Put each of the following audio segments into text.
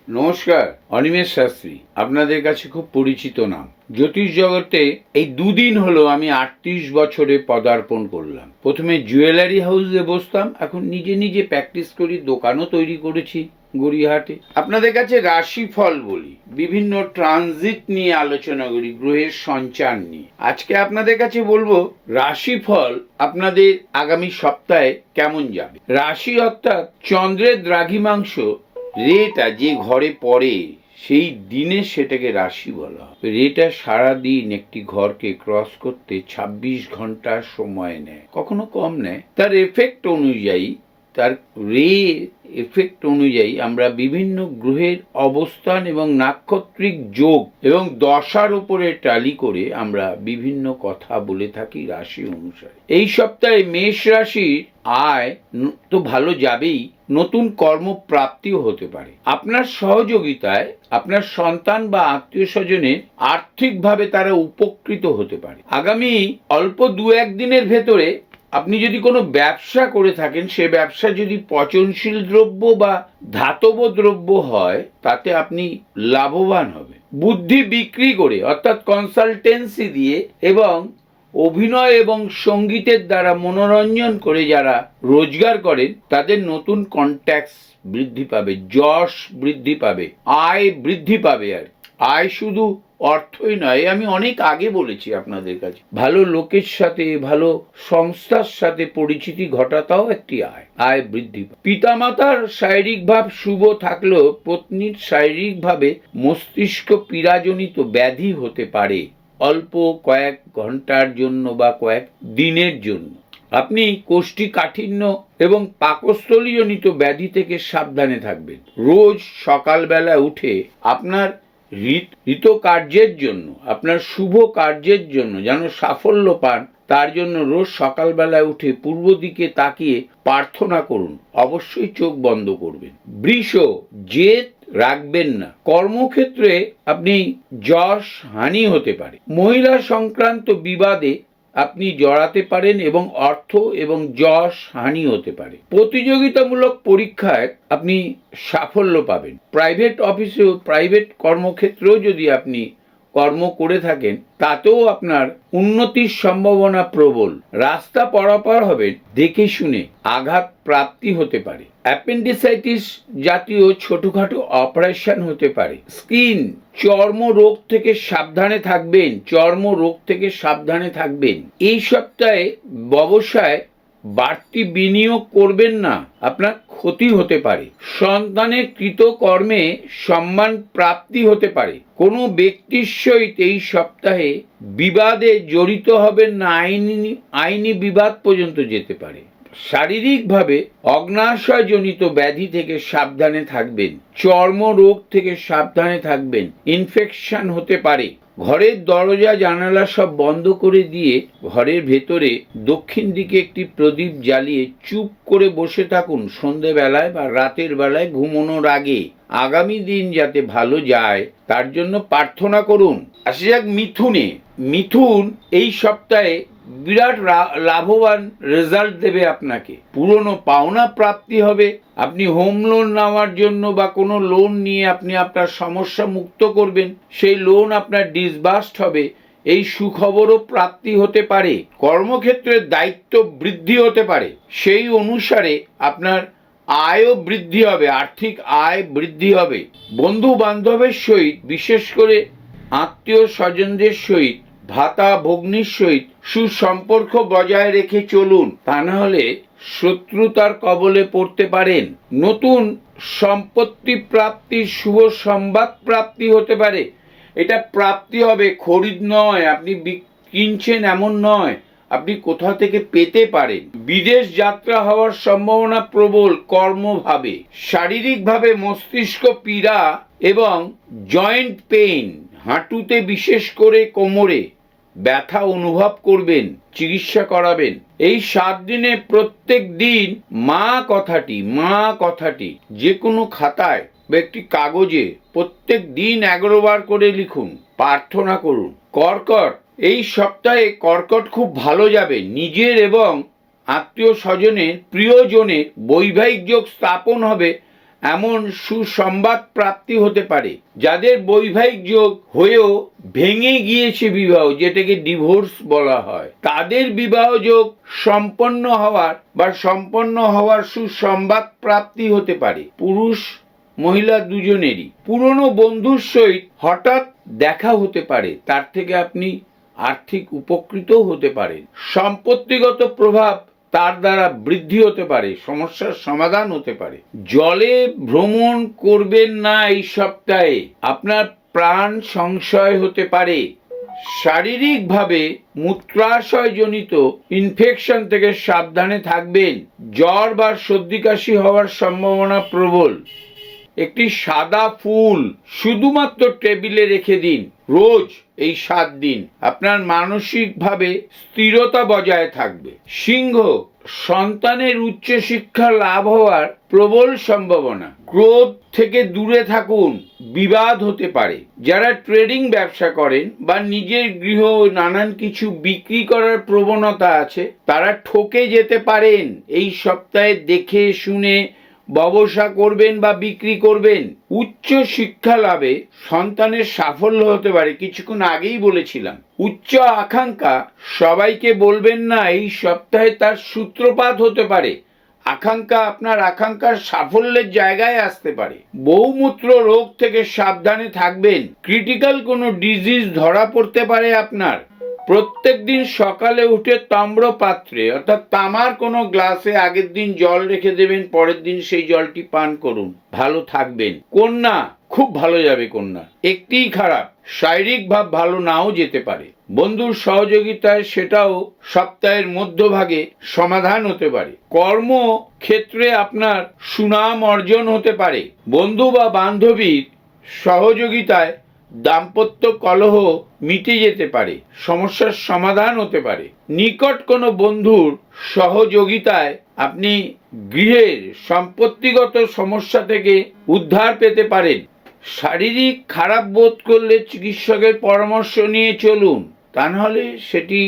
নমস্কার, অনিমেষ শাস্ত্রী আপনাদের কাছে খুব পরিচিত নাম। জ্যোতিষ জগতে এই দুদিন হলো আমি 38 বছরে পদার্পণ করলাম। প্রথমে জুয়েলারি হাউসে বসতাম, এখন নিজে নিজে প্র্যাকটিস করি, দোকানও তৈরি করেছি গড়িয়াহাটে। আপনাদের কাছে রাশিফল বলি, বিভিন্ন ট্রানজিট নিয়ে আলোচনা করি, গ্রহের সঞ্চার নিয়ে। আজকে আপনাদের কাছে বলবো রাশিফল আপনাদের আগামী সপ্তাহে কেমন যাবে। রাশি অর্থাৎ চন্দ্রের দ্রাঘিমাংশ রেটা যে ঘরে পড়ে সেই দিনে সেটাকে রাশি বলা হয়। রেটা সারাদিন একটি ঘরকে ক্রস করতে 26 ঘন্টা সময় নেয়, কখনো কম নেয়। তার এফেক্ট অনুযায়ী, তার রে এফেক্ট অনুযায়ী আমরা বিভিন্ন গ্রহের অবস্থান এবং নাক্ষত্রিক যোগ এবং দশার উপরে টালি করে আমরা বিভিন্ন কথা বলে থাকি রাশি অনুসারে। এই সপ্তাহে মেষ রাশির আয় তো ভালো যাবেই, নতুন কর্মপ্রাপ্তিও হতে পারে। আপনার সহযোগিতায় আপনার সন্তান বা আত্মীয় স্বজনের আর্থিকভাবে তারা উপকৃত হতে পারে। আগামী অল্প 2-1 দিনের ভেতরে আপনি যদি কোনো ব্যবসা করে থাকেন, সে ব্যবসা যদি পচনশীল দ্রব্য বা ধাতব দ্রব্য হয়, তাতে আপনি লাভবান হবেন। বুদ্ধি বিক্রি করে অর্থাৎ কনসালটেন্সি দিয়ে এবং অভিনয় এবং সঙ্গীতের দ্বারা মনোরঞ্জন করে যারা রোজগার করেন, তাদের নতুন কন্ট্যাক্টস বৃদ্ধি পাবে, যশ বৃদ্ধি পাবে, আয় বৃদ্ধি পাবে। আর আয় শুধু অর্থই নয়, আমি অনেক আগে বলেছি আপনাদের কাছে, ভালো লোকের সাথে, ভালো সংস্থার সাথে পরিচিতি ঘটাটাও একটি আয় বৃদ্ধি। পিতামাতার শারীরিক ভাব শুভ থাকলেও পত্নীর শারীরিকভাবে মস্তিষ্ক পীড়াজনিত ব্যাধি হতে পারে, অল্প কয়েক ঘন্টার জন্য বা কয়েক দিনের জন্য। আপনি কোষ্ঠীকাঠিন্য এবং পাকস্থলীজনিত ব্যাধি থেকে সাবধানে থাকবেন। রোজ সকালবেলা উঠে আপনার হিতকার্যের জন্য, আপনার শুভ কার্যের জন্য যেন সাফল্য পান, তার জন্য রোজ সকালবেলায় উঠে পূর্ব দিকে তাকিয়ে প্রার্থনা করুন। অবশ্যই চোখ বন্ধ করবেন। বৃষ, জেদ রাখবেন না। কর্মক্ষেত্রে আপনি যশ হানি হতে পারে। মহিলা সংক্রান্ত বিবাদে আপনি জড়াতে পারেন এবং অর্থ এবং যশ হানি হতে পারে। প্রতিযোগিতামূলক পরীক্ষায় আপনি সাফল্য পাবেন। প্রাইভেট অফিসেও, প্রাইভেট কর্মক্ষেত্রেও যদি আপনি কর্ম করে থাকেন, তাতেও আপনার উন্নতির সম্ভাবনা প্রবল। রাস্তা পারাপার হবেন দেখে শুনে, আঘাত প্রাপ্তি হতে পারে। অ্যাপেন্ডিসাইটিস জাতীয় ছোটখাটো অপারেশন হতে পারে। স্কিন, চর্ম রোগ থেকে সাবধানে থাকবেন, চর্ম রোগ থেকে সাবধানে থাকবেন। এই সপ্তাহে ব্যবসায় বাড়তি বিনিয়োগ করবেন না, আপনার ক্ষতি হতে পারে। সন্তানের কৃতকর্মে সম্মান প্রাপ্তি হতে পারে। কোনো ব্যক্তির সহিত এই সপ্তাহে বিবাদে জড়িত হবেন না, আইনি বিবাদ পর্যন্ত যেতে পারে। শারীরিকভাবে অগ্নাশয়জনিত ব্যাধি থেকে সাবধানে থাকবেন, চর্ম রোগ থেকে সাবধানে থাকবেন, ইনফেকশন হতে পারে। ঘরের দরজা জানালা সব বন্ধ করে দিয়ে ঘরের ভেতরে দক্ষিণ দিকে একটি প্রদীপ জ্বালিয়ে চুপ করে বসে থাকুন সন্ধেবেলায় বা রাতের বেলায় ঘুমানোর আগে। আগামী দিন যাতে ভালো যায় তার জন্য প্রার্থনা করুন। আসা যাক মিথুনে। মিথুন এই সপ্তাহে বিরাট লাভবান রেজাল্ট দেবে আপনাকে। পুরনো পাওনা প্রাপ্তি হবে। আপনি হোম লোন নেওয়ার জন্য বা কোনো লোন নিয়ে আপনি আপনার সমস্যা মুক্ত করবেন, সেই লোন আপনার ডিসবার্সড হবে, এই সুখবরও প্রাপ্তি হতে পারে। কর্মক্ষেত্রে দায়িত্ব বৃদ্ধি হতে পারে, সেই অনুসারে আপনার আয়ও বৃদ্ধি হবে, আর্থিক আয় বৃদ্ধি হবে। বন্ধু বান্ধবের সহিত, বিশেষ করে আত্মীয় স্বজনদের সহিত, ভাতা ভগ্নির সহিত সুসম্পর্ক বজায় রেখে চলুন, তা না হলে শত্রুতার কবলে পড়তে পারেন। নতুন সম্পত্তি প্রাপ্তির শুভ সংবাদ প্রাপ্তি হতে পারে। এটা প্রাপ্তি হবে, খরিদ নয়, আপনি কিনছেন এমন নয়, আপনি কোথা থেকে পেতে পারেন। বিদেশ যাত্রা হওয়ার সম্ভাবনা প্রবল কর্মভাবে। শারীরিকভাবে মস্তিষ্ক পীড়া এবং জয়েন্ট পেইন, হাঁটুতে বিশেষ করে কোমরে ব্যথা অনুভব করবেন, চিকিৎসা করাবেন। এই 7 দিনে প্রত্যেক দিন মা কথাটি যে কোনো খাতায় বা একটি কাগজে প্রত্যেক দিন 11 বার করে লিখুন, প্রার্থনা করুন। কর্কট, এই সপ্তাহে কর্কট খুব ভালো যাবে। নিজের এবং আত্মীয় স্বজনের, প্রিয়জনের বৈবাহিক যোগ স্থাপন হবে এমন সুসংবাদ প্রাপ্তি হতে পারে। যাদের বৈবাহিক যোগ হয়েও ভেঙে গিয়েছে বিবাহ, যেটাকে ডিভোর্স বলা হয়, তাদের বিবাহ যোগ সম্পন্ন হওয়ার সুসংবাদ প্রাপ্তি হতে পারে। পুরুষ মহিলা দুজনেরই পুরনো বন্ধুর সহিত হঠাৎ দেখা হতে পারে, তার থেকে আপনি আর্থিক উপকৃতও হতে পারেন। সম্পত্তিগত প্রভাব তার দ্বারা বৃদ্ধি হতে পারে, সমস্যার সমাধান হতে পারে। জলে ভ্রমণ করবেন না এই সপ্তাহে, আপনার প্রাণ সংশয় হতে পারে। শারীরিকভাবে মূত্রাশয়জনিত ইনফেকশন থেকে সাবধানে থাকবেন। জ্বর বা সর্দি কাশি হওয়ার সম্ভাবনা প্রবল। একটি সাদা ফুল শুধুমাত্র টেবিলে রেখে দিন রোজ এই 7 দিন, আপনার মানসিকভাবে স্থিরতা বজায় থাকবে। সিংহ, সন্তানের উচ্চশিক্ষা লাভ হওয়ার প্রবল সম্ভাবনা। ক্রোধ থেকে দূরে থাকুন, বিবাদ হতে পারে। যারা ট্রেডিং ব্যবসা করেন বা নিজের গৃহ নানান কিছু বিক্রি করার প্রবণতা আছে, তারা ঠকে যেতে পারেন। এই সপ্তাহে দেখে শুনে ব্যবসা করবেন বা বিক্রি করবেন। উচ্চ শিক্ষা লাভে সন্তানের সাফল্য হতে পারে। কিছুক্ষণ আগেই বলেছিলাম, উচ্চ আকাঙ্ক্ষা সবাইকে বলবেন না, এই সপ্তাহে তার সূত্রপাত হতে পারে। আপনার আকাঙ্ক্ষার সাফল্যের জায়গায় আসতে পারে। বহুমূত্র রোগ থেকে সাবধানে থাকবেন। ক্রিটিক্যাল কোনো ডিজিজ ধরা পড়তে পারে আপনার। প্রত্যেক দিন সকালে উঠে তাম্র পাত্রে অর্থাৎ তামার কোনো গ্লাসে আগের দিন জল রেখে দেবেন, পরের দিন সেই জলটি পান করুন, ভালো থাকবেন। কন্যা, খুব ভালো যাবে কন্যা। একটিই খারাপ, শারীরিক ভাব ভালো নাও যেতে পারে। বন্ধুর সহযোগিতায় সেটাও সপ্তাহের মধ্যভাগে সমাধান হতে পারে। কর্ম ক্ষেত্রে আপনার সুনাম অর্জন হতে পারে। বন্ধু বা বান্ধবীর সহযোগিতায় দাম্পত্য কলহ মিটে যেতে পারে, সমস্যার সমাধান হতে পারে। নিকট কোনো বন্ধুর সহযোগিতায় আপনি গৃহের সম্পত্তিগত সমস্যা থেকে উদ্ধার পেতে পারেন। শারীরিক খারাপ বোধ করলে চিকিৎসকের পরামর্শ নিয়ে চলুন, তা নাহলে সেটি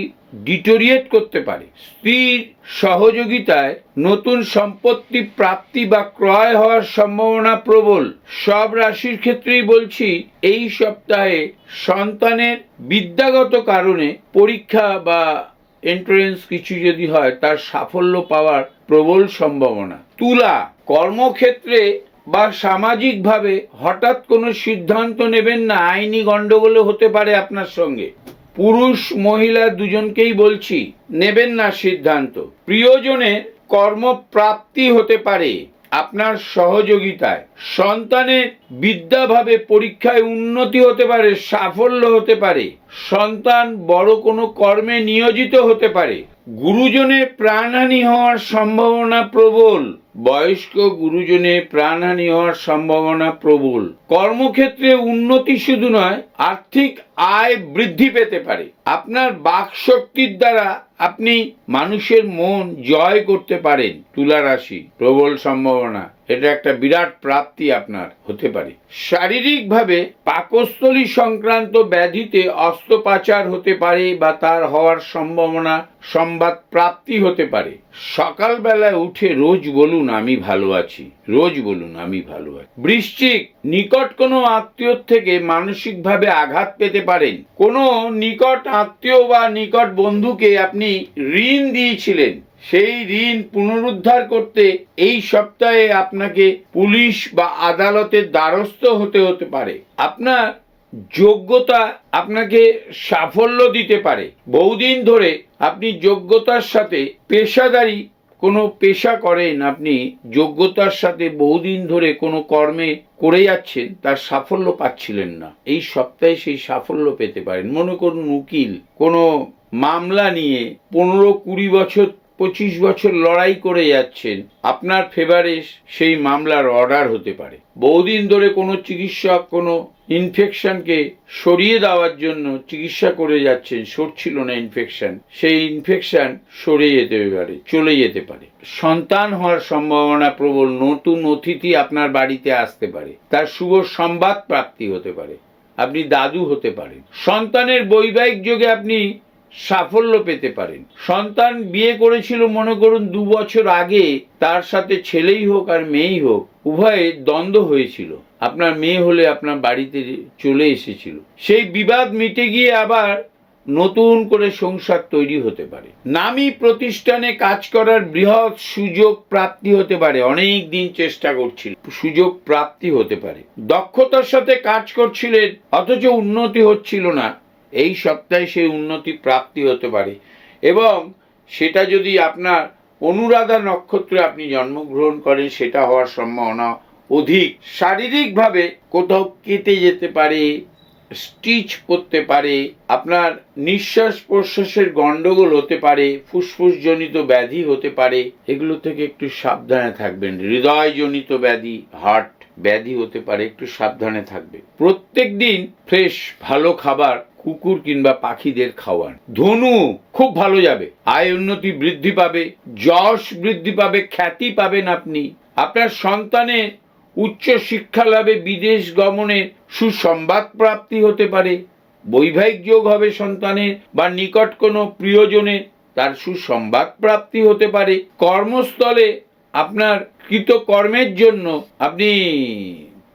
ডিটোরিয়েট করতে পারে। স্ত্রীর সহযোগিতায় নতুন সম্পত্তি প্রাপ্তি বা ক্রয় হওয়ার সম্ভাবনা প্রবল। সব রাশির ক্ষেত্রেই বলছি, এই সপ্তাহে সন্তানের বিদ্যাগত কারণে পরীক্ষা বা এন্ট্রান্স কিছু যদি হয়, তার সাফল্য পাওয়ার প্রবল সম্ভাবনা। তুলা, কর্মক্ষেত্রে বা সামাজিকভাবে হঠাৎ কোনো সিদ্ধান্ত নেবেন না, আইনি গন্ডগোল হতে পারে আপনার সঙ্গে। পুরুষ মহিলা দুজনকেই বলছি, নেবেন না সিদ্ধান্ত। প্রিয়জনের কর্মপ্রাপ্তি হতে পারে আপনার সহযোগিতায়। সন্তানের বিদ্যাভাবে পরীক্ষায় উন্নতি হতে পারে, সাফল্য হতে পারে। সন্তান বড় কোনো কর্মে নিয়োজিত হতে পারে। গুরুজনের প্রাণহানি হওয়ার সম্ভাবনা প্রবল। বয়স্ক গুরুজনের প্রাণহানি হওয়ার সম্ভাবনা প্রবল। কর্মক্ষেত্রে উন্নতি শুধু নয়, আর্থিক আয় বৃদ্ধি পেতে পারে। আপনার বাকশক্তির দ্বারা আপনি মানুষের মন জয় করতে পারেন। তুলা রাশি, প্রবল সম্ভাবনা, এটা একটা বিরাট প্রাপ্তি আপনার হতে পারে। শারীরিকভাবে পাকস্থলী সংক্রান্ত ব্যাধিতে অস্ত্রোপচার হতে পারে বা তার হওয়ার সম্ভাবনা, সংবাদ প্রাপ্তি হতে পারে। সকালবেলায় উঠে রোজ বলুন আমি ভালো আছি, রোজ বলুন আমি ভালো আছি। বৃশ্চিক, নিকট কোনো আত্মীয় থেকে মানসিকভাবে আঘাত পেতে পারেন। কোনো নিকট আত্মীয় বা নিকট বন্ধুকে আপনি ঋণ দিয়েছিলেন, সেই ঋণ পুনরুদ্ধার করতে এই সপ্তাহে আপনাকে পুলিশ বা আদালতের দ্বারস্থ হতে পারে। আপনার যোগ্যতা আপনাকে সাফল্য দিতে পারে। বহুদিন ধরে আপনি যোগ্যতার সাথে পেশাদারি কোনো পেশা করেন, আপনি যোগ্যতার সাথে বহুদিন ধরে কোনো কর্মে করে যাচ্ছেন, তার সাফল্য পাচ্ছিলেন না, এই সপ্তাহে সেই সাফল্য পেতে পারেন। মনে করুন উকিল কোনো মামলা নিয়ে 15-20 বছর 25 বছর লড়াই করে যাচ্ছেন, আপনার ফেভারে সেই মামলার অর্ডার হতে পারে। বহুদিন ধরে কোনো চিকিৎসক কোনো ইনফেকশনকে সরিয়ে দেওয়ার জন্য চিকিৎসা করে যাচ্ছেন, সরছিল না ইনফেকশন, সেই ইনফেকশন সরে যেতে পারে, চলে যেতে পারে। সন্তান হওয়ার সম্ভাবনা প্রবল। নতুন অতিথি আপনার বাড়িতে আসতে পারে, তার শুভ সংবাদ প্রাপ্তি হতে পারে, আপনি দাদু হতে পারেন। সন্তানের বৈবাহিক যোগে আপনি সাফল্য পেতে পারেন। সন্তান বিয়ে করেছিল মনে করুন 2 বছর আগে, তার সাথে ছেলেই হোক আর মেয়েই হোক উভয়ে দ্বন্দ্ব হয়েছিল, আপনার মেয়ে হলে আপনার বাড়িতে চলে এসেছিল, সেই বিবাদ মিটে গিয়ে আবার নতুন করে সংসার তৈরি হতে পারে। নামী প্রতিষ্ঠানে কাজ করার বৃহৎ সুযোগ প্রাপ্তি হতে পারে, অনেক দিন চেষ্টা করছিল, সুযোগ প্রাপ্তি হতে পারে। দক্ষতার সাথে কাজ করছিলেন অথচ উন্নতি হচ্ছিল না, এই সপ্তাহে সেই উন্নতি প্রাপ্তি হতে পারে। এবং সেটা যদি আপনার অনুরাধা নক্ষত্রে আপনি জন্মগ্রহণ করেন, সেটা হওয়ার সম্ভাবনা অধিক। শারীরিকভাবে কোথাও কেটে যেতে পারে, স্টিচ পড়তে পারে, আপনার নিঃশ্বাস প্রশ্বাসের গন্ডগোল হতে পারে, ফুসফুসজনিত ব্যাধি হতে পারে, এগুলো থেকে একটু সাবধানে থাকবেন। হৃদয়জনিত ব্যাধি, হার্ট ব্যাধি হতে পারে, একটু সাবধানে থাকবে। প্রত্যেক দিন ফ্রেশ ভালো খাবার কুকুর কিংবা পাখিদের খাওয়ান। ধনু খুব ভালো যাবে, আয় উন্নতি বৃদ্ধি পাবে, যশ বৃদ্ধি পাবে, খ্যাতি পাবেন আপনি। আপনার সন্তানের উচ্চ শিক্ষা লাভে বিদেশ গমনের সুসংবাদ প্রাপ্তি হতে পারে। বৈবাহিক যোগ হবে সন্তানের বা নিকট কোনো প্রিয়জনের, তার সুসংবাদ প্রাপ্তি হতে পারে। কর্মস্থলে আপনার কৃতকর্মের জন্য আপনি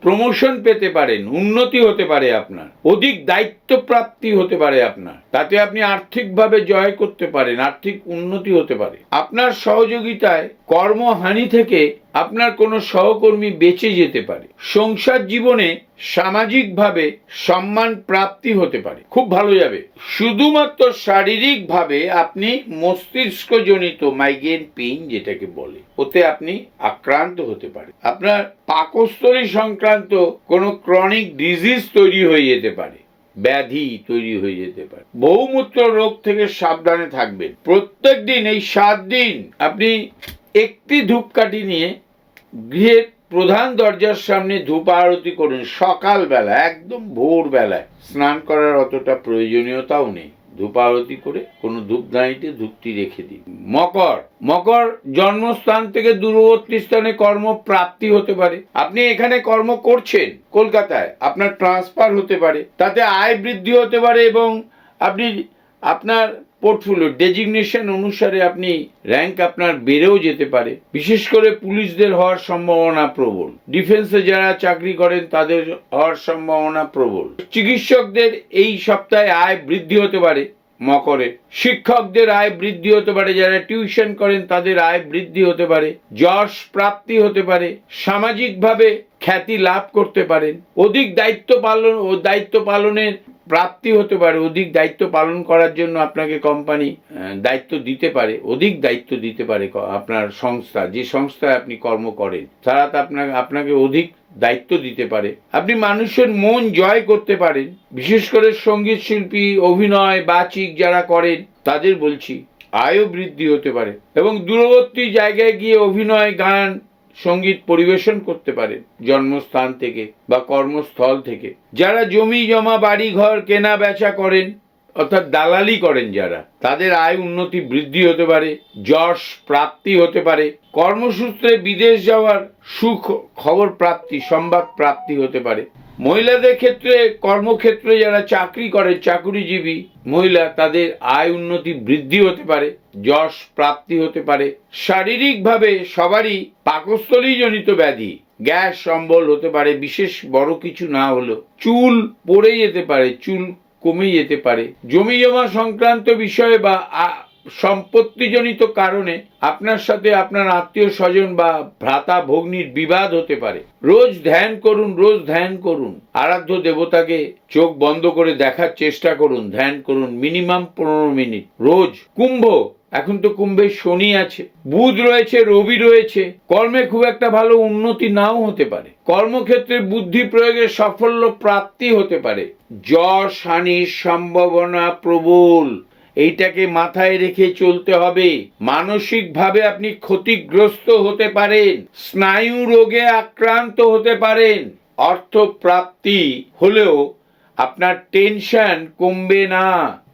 প্রমোশন পেতে পারেন, উন্নতি হতে পারে, আপনার অধিক দায়িত্ব প্রাপ্তি হতে পারে আপনার, তাতে আপনি আর্থিকভাবে জয় করতে পারেন, আর্থিক উন্নতি হতে পারে। আপনার সহযোগিতায় কর্মহানি থেকে আপনার কোনো সহকর্মী বেঁচে যেতে পারে। সংসার জীবনে সামাজিকভাবে সম্মান প্রাপ্তি হতে পারে, খুব ভালো যাবে। শুধুমাত্র শারীরিকভাবে আপনি মস্তিষ্কজনিত মাইগ্রেন পেইন যেটাকে বলে, ওতে আপনি আক্রান্ত হতে পারে। আপনার পাকস্থলী সংক্রান্ত কোনো ক্রনিক ডিজিজ তৈরি হয়ে যেতে পারে, ব্যাধি তৈরি হয়ে যেতে পারে। বহুমূত্র রোগ থেকে সাবধানে থাকবেন। প্রত্যেক দিন এই 7 দিন আপনি একটি ধূপকাঠি নিয়ে গৃহের প্রধান দরজার সামনে ধূপ আরতি করুন সকালবেলা, একদম ভোরবেলায়। স্নান করার অতটা প্রয়োজনীয়তাও নেই, ধূপ আরতি করে কোনো ধূপদানিতে ধূপটি রেখে দিন। মকর জন্মস্থান থেকে দূরবর্তী স্থানে কর্ম প্রাপ্তি হতে পারে। আপনি এখানে কর্ম করছেন কলকাতায়, আপনার ট্রান্সফার হতে পারে, তাতে আয় বৃদ্ধি হতে পারে এবং আপনি আপনার পোর্টফোলিও ডেজিগনেশন অনুসারে আপনি র্যাঙ্ক আপনার বেড়েও যেতে পারে। বিশেষ করে পুলিশদের হওয়ার সম্ভাবনা প্রবল, ডিফেন্সে যারা চাকরি করেন তাদের হওয়ার সম্ভাবনা প্রবল। চিকিৎসকদের এই সপ্তাহে আয় বৃদ্ধি হতে পারে মকরে। শিক্ষকদের আয় বৃদ্ধি হতে পারে, যারা টিউশন করেন তাদের আয় বৃদ্ধি হতে পারে। যশ প্রাপ্তি হতে পারে, সামাজিকভাবে খ্যাতি লাভ করতে পারেন। অধিক দায়িত্ব পালনের প্রাপ্তি হতে পারে। অধিক দায়িত্ব পালন করার জন্য আপনাকে কোম্পানি দায়িত্ব দিতে পারে, অধিক দায়িত্ব দিতে পারে। আপনার সংস্থা, যে সংস্থায় আপনি কর্ম করেন, তারা আপনাকে অধিক দায়িত্ব দিতে পারে। আপনি মানুষের মন জয় করতে পারেন, বিশেষ করে সঙ্গীত শিল্পী, অভিনয়, বাচিক যারা করেন তাদের বলছি। আয়ও বৃদ্ধি হতে পারে এবং দূরবর্তী জায়গায় গিয়ে অভিনয়, গান, সঙ্গীত পরিবেশন করতে পারেন জন্মস্থান থেকে বা কর্মস্থল থেকে। যারা জমি জমা বাড়ি ঘর কেনা বেচা করেন, অর্থাৎ দালালি করেন যারা, তাদের আয় উন্নতি বৃদ্ধি হতে পারে, যশ প্রাপ্তি হতে পারে। কর্মসূত্রে বিদেশ যাওয়ার সুখ খবর প্রাপ্তি, সংবাদ প্রাপ্তি হতে পারে। মহিলাদের ক্ষেত্রে কর্মক্ষেত্রে যারা চাকরি করে, চাকুরিজীবী মহিলা, তাদের আয় উন্নতি বৃদ্ধি হতে পারে, যশ প্রাপ্তি হতে পারে। শারীরিকভাবে সবারই পাকস্থলীজনিত ব্যাধি, গ্যাস অম্বল হতে পারে, বিশেষ বড় কিছু না হলেও। চুল পড়ে যেতে পারে, চুল কমে যেতে পারে। জমি জমা সংক্রান্ত বিষয়ে বা সম্পত্তিজনিত কারণে আপনার সাথে আপনার আত্মীয় স্বজন বা ভ্রাতা ভগ্নির বিবাদ হতে পারে। রোজ ধ্যান করুন, আরাধ্য দেবতাকে চোখ বন্ধ করে দেখার চেষ্টা করুন, ধ্যান করুন মিনিমাম 15 মিনিট রোজ। কুম্ভ, এখন তো কুম্ভে শনি আছে, বুধ রয়েছে, রবি রয়েছে। কর্মে খুব একটা ভালো উন্নতি নাও হতে পারে। কর্মক্ষেত্রে বুদ্ধি প্রয়োগে সাফল্য প্রাপ্তি হতে পারে। যশ হানির সম্ভাবনা প্রবল, এইটাকে মাথায় রেখে চলতে হবে। মানসিকভাবে আপনি ক্ষতিগ্রস্ত হতে পারেন, স্নায়ু রোগে আক্রান্ত হতে পারেন। অর্থ প্রাপ্তি হলেও আপনার টেনশন কমবে না।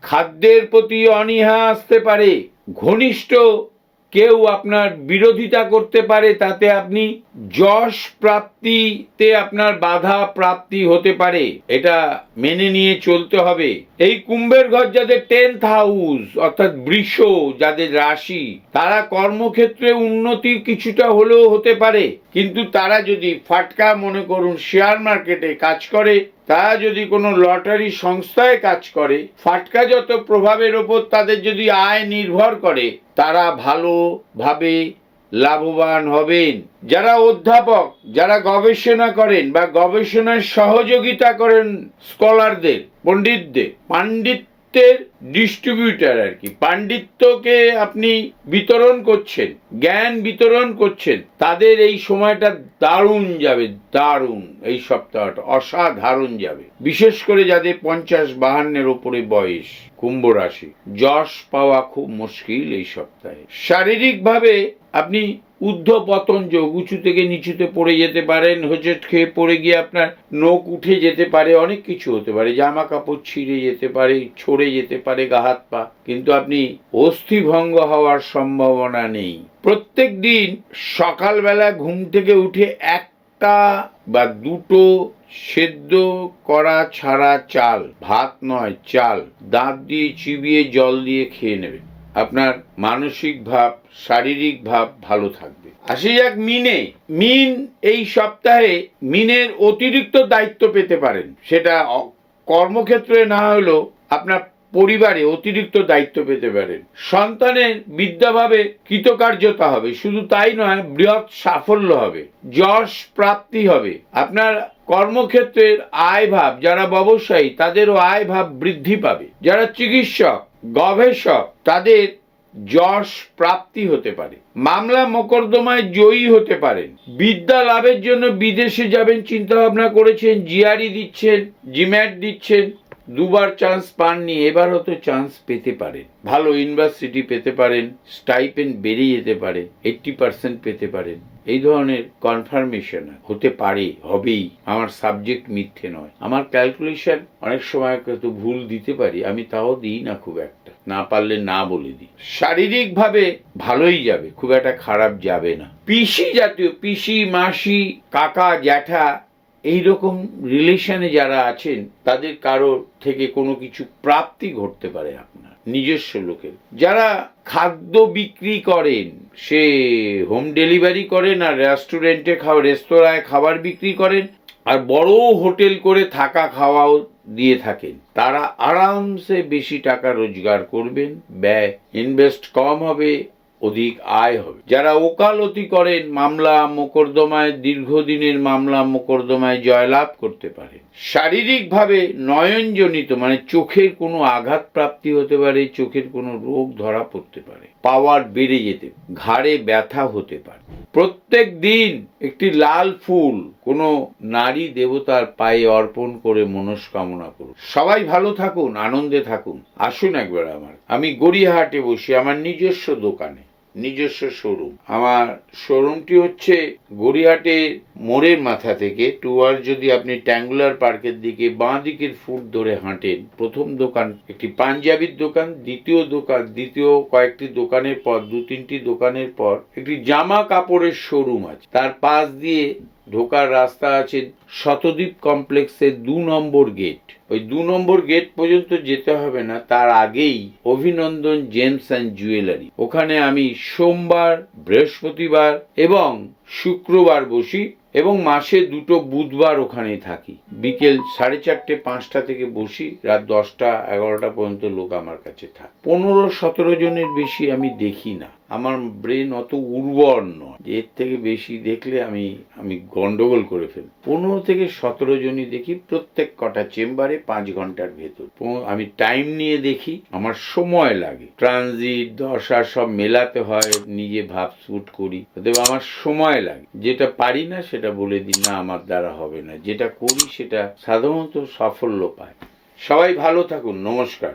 খাদ্যের প্রতি অনীহা আসতে পারে। ঘনিষ্ঠ কেউ আপনার বিরোধিতা করতে পারে, তাতে আপনি যশ প্রাপ্তিতে আপনার বাধা প্রাপ্তি হতে পারে, এটা মেনে নিয়ে চলতে হবে। এই কুম্ভের ঘর যাদের 10th হাউস অর্থাৎ বৃষ, যাদের রাশি, তারা কর্মক্ষেত্রে উন্নতি কিছুটা হলেও হতে পারে, কিন্তু তারা যদি ফাটকা মনে করুন শেয়ার মার্কেটে কাজ করে, তারা যদি কোনো লটারি সংস্থায় কাজ করে, ফাটকা যত প্রভাবের ওপর তাদের যদি আয় নির্ভর করে, তারা ভালোভাবে লাভবান হবেন। যারা অধ্যাপক, যারা গবেষণা করেন বা গবেষণায় সহযোগিতা করেন স্কলারদের, পণ্ডিতদের, পাণ্ডিত্যের ডিস্ট্রিবিউটার আর কি, পাণ্ডিত্যকে আপনি বিতরণ করছেন, জ্ঞান বিতরণ করছেন, তাদের এই সময়টা দারুণ যাবে, দারুণ। এই সপ্তাহটা অসাধারণ যাবে, বিশেষ করে যাদের 50-52 ওপরে বয়স, কুম্ভ রাশি। যশ পাওয়া খুব মুশকিল এই সপ্তাহে। শারীরিকভাবে আপনি ঊর্ধ্বপতন যোগ, উঁচু থেকে নিচুতে পড়ে যেতে পারেন, হোঁচট খেয়ে পড়ে গিয়ে আপনার নখ উঠে যেতে পারে, অনেক কিছু হতে পারে, জামা কাপড় ছিঁড়ে যেতে পারে, ছড়ে যেতে পারে গা হাত পা, কিন্তু আপনি অস্থিভঙ্গ হওয়ার সম্ভাবনা নেই। প্রত্যেক দিন সকালবেলা ঘুম থেকে উঠে একটা বা দুটো সেদ্ধ করা ছাড়া চাল, ভাত নয় চাল, দাঁত দিয়ে চিবিয়ে জল দিয়ে খেয়ে নেবেন। আপনার মানসিক ভাব, শারীরিক ভাব ভালো থাকবে। আসি যাক মিনে। মিন এই সপ্তাহে মিনের অতিরিক্ত দায়িত্ব পেতে পারেন, সেটা কর্মক্ষেত্রে না হলেও আপনার পরিবারে অতিরিক্ত দায়িত্ব পেতে পারেন। সন্তানের বিদ্যাভাবে কৃতকার্যতা হবে, শুধু তাই নয়, বৃহৎ সাফল্য হবে, যশ প্রাপ্তি হবে। আপনার কর্মক্ষেত্রের আয় ভাব, যারা ব্যবসায়ী তাদেরও আয় ভাব বৃদ্ধি পাবে। যারা চিকিৎসক, গবেষক, তাদের যশ প্রাপ্তি হতে পারে। মামলা মোকদ্দমায় জয়ী হতে পারেন। বিদ্যা লাভের জন্য বিদেশে যাবেন চিন্তা ভাবনা করেছেন, জিআরই দিচ্ছেন, জিম্যাট দিচ্ছেন, দুবার চান্স পাননি, এবার হয়তো চান্স পেতে পারেন। ভালো ইউনিভার্সিটি পেতে পারেন, স্টাইপেন্ড বেড়ে যেতে পারে, 80% পেতে পারেন। এই ধরনের কনফার্মেশন হতে পারে, হবেই। আমার সাবজেক্ট মিথ্যে নয়, আমার ক্যালকুলেশন অনেক সময় তো ভুল দিতে পারি, আমি তাও দিই না, খুব একটা না পারলে না বলে দিই। শারীরিকভাবে ভালোই যাবে, খুব একটা খারাপ যাবে না। পিসি জাতীয়, পিসি, মাসি, কাকা, জ্যাঠা, এইরকম রিলেশনে যারা আছেন, তাদের কারোর থেকে কোনো কিছু প্রাপ্তি ঘটতে পারে আপনার নিজস্ব লোকের। যারা খাদ্য বিক্রি করেন, সে হোম ডেলিভারি করেন আর রেস্তোরাঁয় খাবার বিক্রি করেন আর বড় হোটেল করে থাকা খাওয়াও দিয়ে থাকেন, তারা আরামসে বেশি টাকা রোজগার করবেন, ব্যয় ইনভেস্ট কম হবে, অধিক আয় হবে। যারা ওকালতি করেন, মামলা মোকদ্দমায়, দীর্ঘদিনের মামলা মোকদ্দমায় জয়লাভ করতে পারে। শারীরিকভাবে নয়নজনিত মানে চোখের কোনো আঘাত প্রাপ্তি হতে পারে, চোখের কোনো রোগ ধরা পড়তে পারে, পাওয়ার বেড়ে যেতে, ঘাড়ে ব্যথা হতে পারে। প্রত্যেক দিন একটি লাল ফুল কোনো নারী দেবতার পায়ে অর্পণ করে মনস্কামনা করুন। সবাই ভালো থাকুন, আনন্দে থাকুন। আসুন একবার আমি গড়িয়াহাটে বসি, আমার নিজস্ব দোকানে, নিজস্ব শোরুম। আমার শোরুমটি হচ্ছে গড়িয়াহাটের মোড়ের মাথা থেকে টুয়ার্ড, যদি আপনি ট্যাঙ্গুলার পার্কের দিকে বাঁ দিকের ফুট ধরে হাঁটেন, প্রথম দোকান একটি পাঞ্জাবির দোকান, দ্বিতীয় কয়েকটি দোকানের পর, 2-3টি দোকানের পর একটি জামা কাপড়ের শোরুম আছে। তার পাশ দিয়ে ঢোকার রাস্তা আছে শতদ্বীপ কমপ্লেক্সের 2 নম্বর গেট। ওই 2 নম্বর গেট পর্যন্ত যেতে হবে না, তার আগেই অভিনন্দন জেমস অ্যান্ড জুয়েলারি। ওখানে আমি সোমবার, বৃহস্পতিবার এবং শুক্রবার বসি এবং মাসে 2 বুধবার ওখানে থাকি। বিকেল 4:30-5টা থেকে বসি, রাত 10টা-11টা পর্যন্ত লোক আমার কাছে থাকে। 15-17 জনের বেশি আমি দেখি না, আমার ব্রেন অত উর্বর নয়, এর থেকে বেশি দেখলে আমি গন্ডগোল করে ফেলি। 15-17 জনই দেখি, প্রত্যেক কটা চেম্বারে 5 ঘন্টার ভেতর। আমি টাইম নিয়ে দেখি, আমার সময় লাগে, ট্রানজিট দশা সব মেলাতে হয়, নিজে ভাব শুট করি, তবে আমার সময় লাগে। যেটা পারি না সেটা বলে দিই, না আমার দ্বারা হবে না, যেটা করি সেটা সাধারণত সাফল্য পায়। সবাই ভালো থাকুন, নমস্কার।